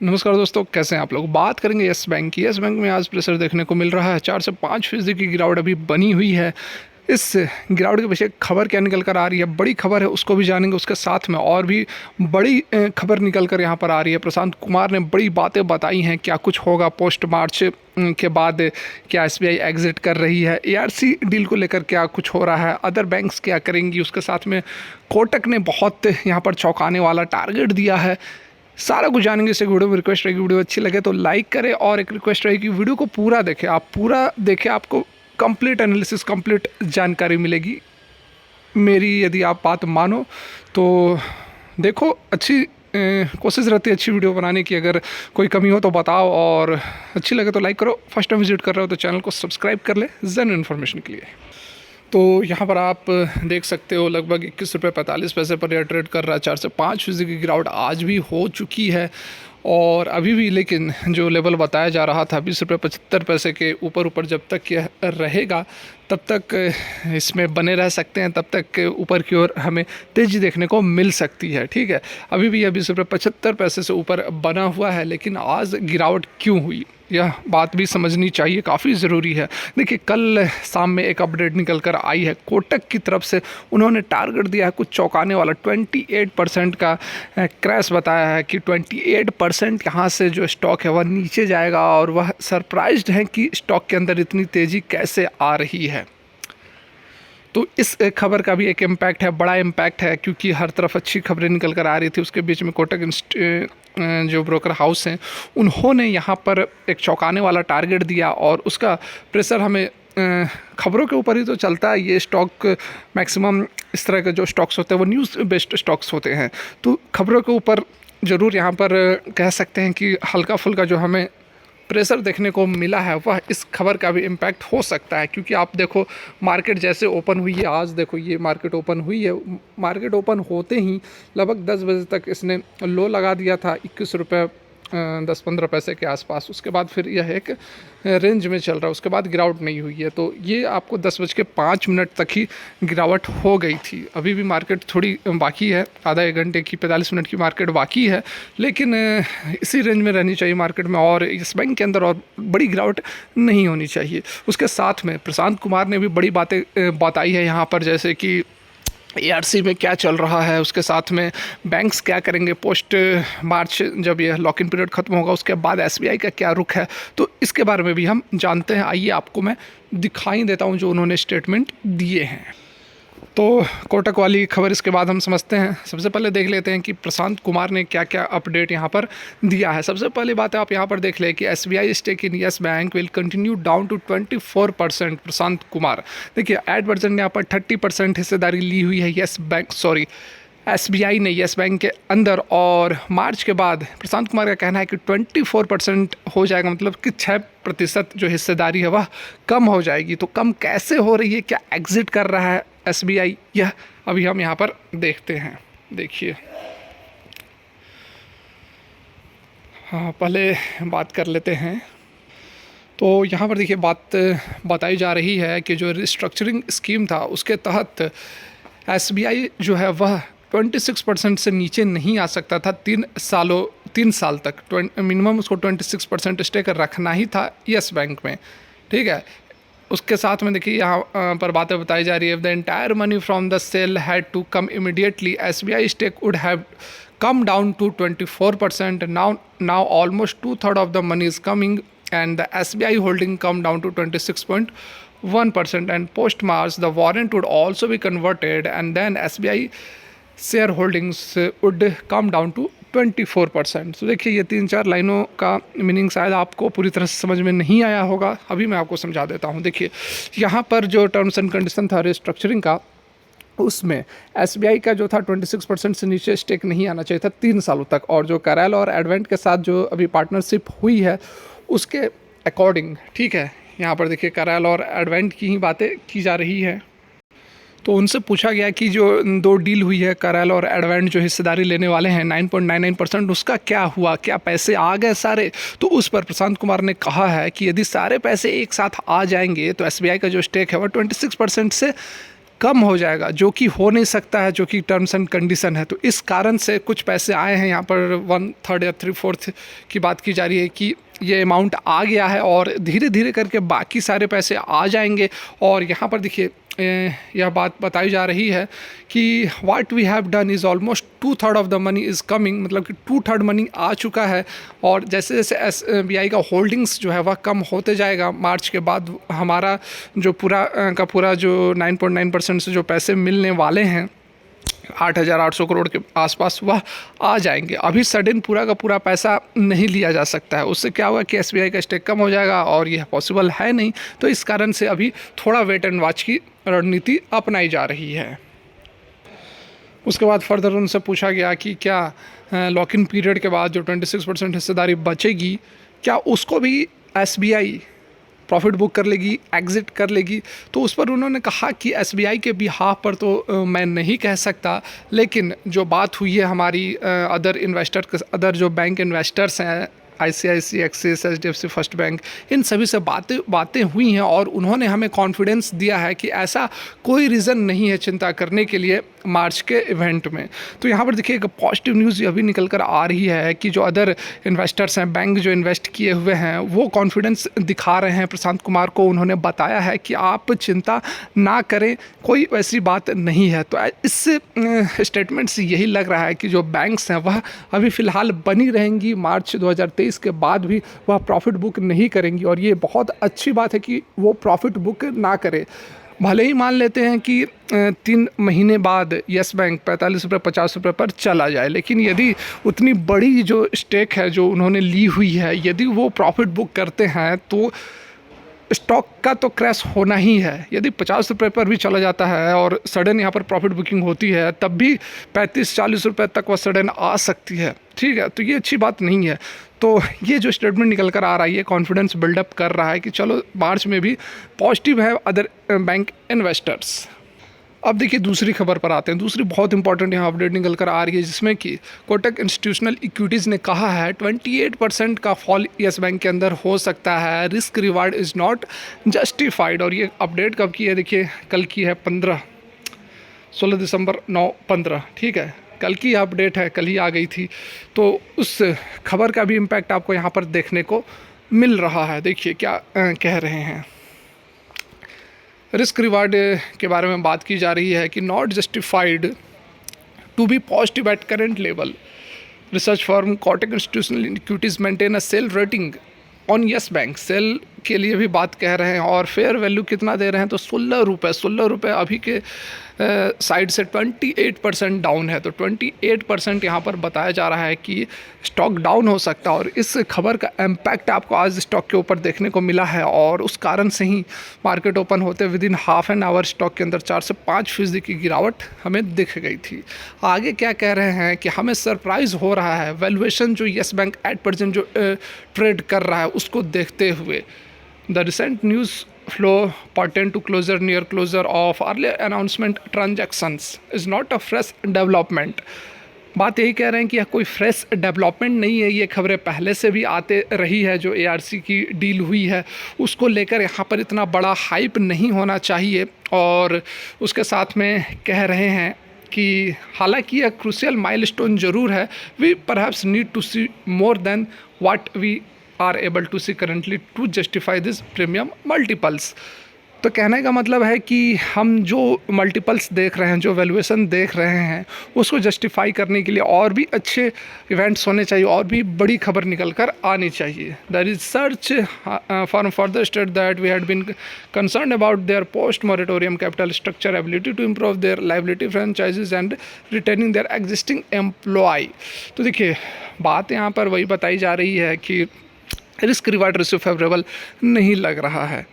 नमस्कार दोस्तों, कैसे हैं आप लोग। बात करेंगे यस बैंक की। यस बैंक में आज प्रेशर देखने को मिल रहा है। 4 से 5% की गिरावट अभी बनी हुई है। इस गिरावट के पीछे खबर क्या निकल कर आ रही है, बड़ी खबर है, उसको भी जानेंगे। उसके साथ में और भी बड़ी खबर निकल कर यहाँ पर आ रही है। प्रशांत कुमार ने बड़ी बातें बताई हैं, क्या कुछ होगा पोस्ट मार्च के बाद, क्या एसबीआई एग्जिट कर रही है, एआरसी डील को लेकर क्या कुछ हो रहा है, अदर बैंक्स क्या करेंगी। उसके साथ में कोटक ने बहुत यहाँ पर चौंकाने वाला टारगेट दिया है। सारा कुछ जानेंगे इस वीडियो में। रिक्वेस्ट रहेगी वीडियो अच्छी लगे तो लाइक करें, और एक रिक्वेस्ट रहेगी वीडियो को पूरा देखें। आप पूरा देखें, आपको कंप्लीट एनालिसिस, कंप्लीट जानकारी मिलेगी मेरी, यदि आप बात मानो तो। देखो, अच्छी कोशिश रहती है अच्छी वीडियो बनाने की। अगर कोई कमी हो तो बताओ, और अच्छी लगे तो लाइक करो। फर्स्ट टाइम विजिट कर रहे हो तो चैनल को सब्सक्राइब कर ले जनरल इन्फॉर्मेशन के लिए। तो यहाँ पर आप देख सकते हो लगभग 21 रुपये 45 पैसे पर यह ट्रेड कर रहा है। 4 से 5% की गिरावट आज भी हो चुकी है, और अभी भी लेकिन जो लेवल बताया जा रहा था 20 रुपये 75 पैसे के ऊपर जब तक यह रहेगा तब तक इसमें बने रह सकते हैं, तब तक ऊपर की ओर हमें तेज़ी देखने को मिल सकती है। ठीक है, अभी भी यह 20 रुपये 75 पैसे से ऊपर बना हुआ है, लेकिन आज गिरावट क्यों हुई यह बात भी समझनी चाहिए, काफ़ी ज़रूरी है। देखिए, कल शाम में एक अपडेट निकल कर आई है कोटक की तरफ से। उन्होंने टारगेट दिया है कुछ चौंकाने वाला, 28% का क्रैश बताया है कि 28% यहाँ से जो स्टॉक है वह नीचे जाएगा, और वह सरप्राइज्ड हैं कि स्टॉक के अंदर इतनी तेज़ी कैसे आ रही है। तो इस खबर का भी एक इम्पैक्ट है, बड़ा इम्पैक्ट है, क्योंकि हर तरफ अच्छी खबरें निकल कर आ रही थी। उसके बीच में कोटक जो ब्रोकर हाउस हैं उन्होंने यहाँ पर एक चौंकाने वाला टारगेट दिया, और उसका प्रेशर हमें खबरों के ऊपर ही तो चलता है। ये स्टॉक मैक्सिमम इस तरह के जो स्टॉक्स होते हैं वो न्यूज़ बेस्ड स्टॉक्स होते हैं, तो खबरों के ऊपर ज़रूर यहाँ पर कह सकते हैं कि हल्का फुल्का जो हमें प्रेशर देखने को मिला है वह इस खबर का भी इम्पैक्ट हो सकता है। क्योंकि आप देखो, मार्केट जैसे ओपन हुई है, आज देखो ये मार्केट ओपन हुई है, मार्केट ओपन होते ही लगभग 10 बजे तक इसने लो लगा दिया था 21 रुपये 10-15 पैसे के आसपास। उसके बाद फिर यह एक रेंज में चल रहा है, उसके बाद गिरावट नहीं हुई है। तो ये आपको 10:05 तक ही गिरावट हो गई थी। अभी भी मार्केट थोड़ी बाकी है, आधा एक घंटे की 45 मिनट की मार्केट बाकी है, लेकिन इसी रेंज में रहनी चाहिए मार्केट में, और इस बैंक के अंदर और बड़ी गिरावट नहीं होनी चाहिए। उसके साथ में प्रशांत कुमार ने भी बड़ी बातें बताई है यहाँ पर, जैसे कि एआरसी में क्या चल रहा है, उसके साथ में बैंक्स क्या करेंगे पोस्ट मार्च, जब यह लॉक इन पीरियड खत्म होगा उसके बाद एसबीआई का क्या रुख है, तो इसके बारे में भी हम जानते हैं। आइए आपको मैं दिखाई देता हूं जो उन्होंने स्टेटमेंट दिए हैं। तो कोटक वाली खबर इसके बाद हम समझते हैं। सबसे पहले देख लेते हैं कि प्रशांत कुमार ने क्या क्या अपडेट यहाँ पर दिया है। सबसे पहली बात है, आप यहाँ पर देख लें कि SBI stake in Yes Bank will continue down to 24%। Prashant Kumar, देखिए एडवर्जन ने यहाँ पर 30% हिस्सेदारी ली हुई है यस बैंक, सॉरी एसबीआई ने यस बैंक के अंदर, और मार्च के बाद प्रशांत कुमार का कहना है कि 24% हो जाएगा, मतलब कि 6% जो हिस्सेदारी है वह कम हो जाएगी। तो कम कैसे हो रही है, क्या एग्जिट कर रहा है एसबीआई, यह अभी हम यहाँ पर देखते हैं। देखिए, हाँ पहले बात कर लेते हैं। तो यहाँ पर देखिए बात बताई जा रही है कि जो रिस्ट्रक्चरिंग स्कीम था उसके तहत एसबीआई जो है वह 26% से नीचे नहीं आ सकता था 3 साल तक। मिनिमम उसको 26% स्टेक रखना ही था यस बैंक में। ठीक है, उसके साथ में देखिए यहाँ पर बातें बताई जा रही है। The entire money from the sale had to come immediately, SBI stake would have come down to 24%. Now almost 2/3 of the money is coming, and the SBI holding come down to 26.1%. And post March the warrant would also be converted, and then SBI share holdings would come down to 24%. तो देखिए, ये 3-4 लाइनों का meaning शायद आपको पूरी तरह से समझ में नहीं आया होगा, अभी मैं आपको समझा देता हूँ। देखिए, यहाँ पर जो टर्म्स एंड कंडीशन था रिस्ट्रक्चरिंग का, उसमें एसबीआई का जो था 26% से नीचे स्टेक नहीं आना चाहिए था 3 सालों तक, और जो करैल और एडवेंट के साथ जो अभी पार्टनरशिप हुई है उसके अकॉर्डिंग, ठीक है, यहाँ पर देखिए करैल और एडवेंट की ही बातें की जा रही है। तो उनसे पूछा गया कि जो 2 डील हुई है करैल और एडवेंट जो हिस्सेदारी लेने वाले हैं 9.99%, उसका क्या हुआ, क्या पैसे आ गए सारे। तो उस पर प्रशांत कुमार ने कहा है कि यदि सारे पैसे एक साथ आ जाएंगे तो एसबीआई का जो स्टेक है वह 26% से कम हो जाएगा, जो कि हो नहीं सकता है, जो कि टर्म्स एंड कंडीशन है। तो इस कारण से कुछ पैसे आए हैं यहाँ पर 1/3 या 3/4 की बात की जा रही है कि ये अमाउंट आ गया है और धीरे धीरे करके बाकी सारे पैसे आ जाएंगे। और यहाँ पर देखिए यह बात बताई जा रही है कि what we have done is almost 2/3 of the money is coming, मतलब कि 2/3 मनी आ चुका है। और जैसे जैसे SBI का होल्डिंग्स जो है वह कम होते जाएगा, मार्च के बाद हमारा जो पूरा का पूरा जो 9.9% से जो पैसे मिलने वाले हैं 8,800 करोड़ के आसपास, वह आ जाएंगे। अभी सडन पूरा का पूरा पैसा नहीं लिया जा सकता है, उससे क्या होगा कि SBI का स्टेक कम हो जाएगा और यह पॉसिबल है नहीं। तो इस कारण से अभी थोड़ा वेट एंड वॉच की रणनीति अपनाई जा रही है। उसके बाद फर्दर उनसे पूछा गया कि क्या लॉक इन पीरियड के बाद जो 26% हिस्सेदारी बचेगी, क्या उसको भी SBI प्रॉफिट बुक कर लेगी, एग्ज़िट कर लेगी। तो उस पर उन्होंने कहा कि SBI के बिहाफ पर तो मैं नहीं कह सकता, लेकिन जो बात हुई है हमारी अदर जो बैंक इन्वेस्टर्स हैं, ICICI, Axis, HDFC first bank, इन सभी से बातें हुई हैं और उन्होंने हमें कॉन्फिडेंस दिया है कि ऐसा कोई रीज़न नहीं है चिंता करने के लिए मार्च के इवेंट में। तो यहाँ पर देखिए एक पॉजिटिव न्यूज़ अभी निकल कर आ रही है कि जो अदर इन्वेस्टर्स हैं, बैंक जो इन्वेस्ट किए हुए हैं, वो कॉन्फिडेंस दिखा रहे हैं प्रशांत कुमार को। उन्होंने बताया है कि आप चिंता ना करें, कोई वैसी बात नहीं है। तो इस स्टेटमेंट से यही लग रहा है कि जो बैंक्स हैं वह अभी फ़िलहाल बनी रहेंगी, मार्च 2023 के बाद भी वह प्रॉफिट बुक नहीं करेंगी। और ये बहुत अच्छी बात है कि वो प्रॉफिट बुक ना करे। भले ही मान लेते हैं कि 3 महीने बाद यस बैंक 45 रुपये 50 रुपये पर चला जाए, लेकिन यदि उतनी बड़ी जो स्टेक है जो उन्होंने ली हुई है, यदि वो प्रॉफिट बुक करते हैं तो स्टॉक का तो क्रैश होना ही है। यदि 50 रुपये पर भी चला जाता है और सडन यहाँ पर प्रॉफिट बुकिंग होती है, तब भी 35-40 रुपये तक वह सडन आ सकती है। ठीक है, तो ये अच्छी बात नहीं है। तो ये जो स्टेटमेंट निकल कर आ रहा है, ये कॉन्फिडेंस बिल्डअप कर रहा है कि चलो मार्च में भी पॉजिटिव है अदर बैंक इन्वेस्टर्स। अब देखिए दूसरी खबर पर आते हैं। दूसरी बहुत इंपॉर्टेंट यहाँ अपडेट निकल कर आ रही है, जिसमें कि कोटक इंस्टीट्यूशनल इक्विटीज़ ने कहा है 28% का फॉल यस बैंक के अंदर हो सकता है, risk reward is not justified. और ये अपडेट कब की है, देखिए कल की है, 16 दिसंबर 9:15। ठीक है, कल की अपडेट है, कल ही आ गई थी। तो उस खबर का भी इम्पैक्ट आपको यहाँ पर देखने को मिल रहा है। देखिए क्या कह रहे हैं। रिस्क रिवार्ड के बारे में बात की जा रही है कि not justified to be positive at current level. Research firm Kotak institutional equities maintain a sell rating on Yes Bank. Sell के लिए भी बात कह रहे हैं और फेयर वैल्यू कितना दे रहे हैं, तो 16 रुपये अभी के साइड से 28% डाउन है। तो 28% यहाँ पर बताया जा रहा है कि स्टॉक डाउन हो सकता है। और इस खबर का इम्पैक्ट आपको आज स्टॉक के ऊपर देखने को मिला है और उस कारण से ही मार्केट ओपन होते within half an hour stock के अंदर 4 से 5% की गिरावट हमें दिख गई थी। आगे क्या कह रहे हैं कि हमें सरप्राइज़ हो रहा है वैल्यूएशन जो येस बैंक एट प्रेजेंट जो ट्रेड कर रहा है उसको देखते हुए। The recent news flow pertain to near closure of earlier announcement transactions is not a fresh development। बात यही कह रहे हैं कि यह कोई फ्रेश डेवलपमेंट नहीं है, ये खबरें पहले से भी आते रही है। जो ARC की डील हुई है उसको लेकर यहाँ पर इतना बड़ा हाइप नहीं होना चाहिए। और उसके साथ में कह रहे हैं कि हालांकि यह क्रूशियल माइलस्टोन ज़रूर है, we perhaps need to see more than what we are able to see currently to justify this premium multiples। तो कहने का मतलब है कि हम जो मल्टीपल्स देख रहे हैं, जो वैल्यूएशन देख रहे हैं, उसको जस्टिफाई करने के लिए और भी अच्छे इवेंट्स होने चाहिए और भी बड़ी खबर निकल कर आनी चाहिए। The research firm further state that we had been concern about their post moratorium capital structure, ability to improve their liability franchises and retaining their existing employ. तो देखिए बात यहाँ पर वही बताई जा रही है कि रिस्क रिवार्ड रेशियो फेवरेबल नहीं लग रहा है।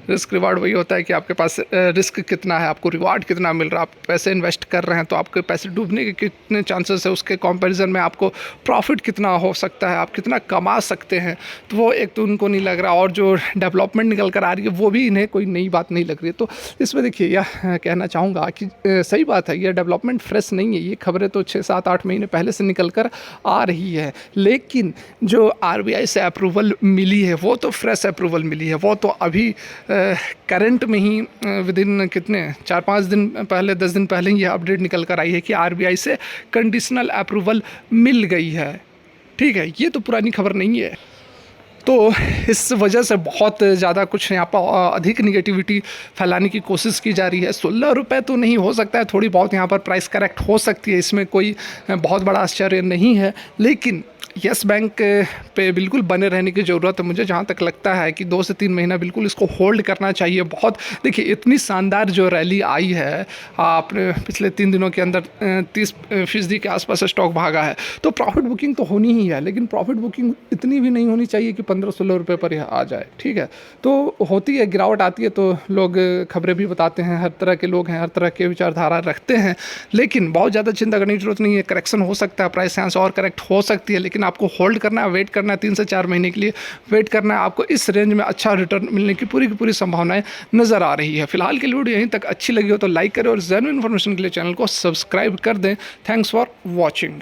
रिस्क रिवार्ड वही होता है कि आपके पास रिस्क कितना है, आपको रिवार्ड कितना मिल रहा है। आप पैसे इन्वेस्ट कर रहे हैं तो आपके पैसे डूबने के कितने चांसेस है, उसके कंपैरिजन में आपको प्रॉफिट कितना हो सकता है, आप कितना कमा सकते हैं। तो वो एक तो उनको नहीं लग रहा, और जो डेवलपमेंट निकल कर आ रही है वो भी इन्हें कोई नई बात नहीं लग रही है। तो इसमें देखिए यह कहना चाहूँगा कि सही बात है, यह डेवलपमेंट फ्रेश नहीं है। ये खबरें तो 6-7-8 महीने पहले से निकल कर आ रही है, लेकिन जो RBI से अप्रूवल मिली है वो तो फ्रेश अप्रूवल मिली है। वो तो अभी करंट में ही विद इन कितने 4-5 दिन पहले 10 दिन पहले ये अपडेट निकल कर आई है कि आरबीआई से कंडीशनल अप्रूवल मिल गई है। ठीक है, ये तो पुरानी खबर नहीं है। तो इस वजह से बहुत ज़्यादा कुछ यहाँ पर अधिक निगेटिविटी फैलाने की कोशिश की जा रही है। 16 रुपये तो नहीं हो सकता है, थोड़ी बहुत यहाँ पर प्राइस करेक्ट हो सकती है, इसमें कोई बहुत बड़ा आश्चर्य नहीं है। लेकिन यस बैंक पे बिल्कुल बने रहने की ज़रूरत है। मुझे जहाँ तक लगता है कि 2 से 3 महीना बिल्कुल इसको होल्ड करना चाहिए। बहुत देखिए, इतनी शानदार जो रैली आई है, आपने पिछले 3 दिनों के अंदर 30% के आसपास स्टॉक भागा है, तो प्रॉफिट बुकिंग तो होनी ही है। लेकिन प्रॉफिट बुकिंग इतनी भी नहीं होनी चाहिए कि 15-16 रुपये पर यह आ जाए। ठीक है, तो होती है, गिरावट आती है तो लोग खबरें भी बताते हैं, हर तरह के लोग हैं, हर तरह के विचारधारा रखते हैं। लेकिन बहुत ज़्यादा चिंता करने की जरूरत नहीं है। करेक्शन हो सकता है, प्राइस यहाँ से और करेक्ट हो सकती है, लेकिन आपको होल्ड करना है, वेट करना है, 3 से 4 महीने के लिए वेट करना है। आपको इस रेंज में अच्छा रिटर्न मिलने की पूरी संभावनाएं नज़र आ रही है। फिलहाल के लिए वीडियो यहीं तक अच्छी लगी हो तो लाइक करें और जेन्युइन इन्फॉर्मेशन के लिए चैनल को सब्सक्राइब कर दें। Thanks for watching.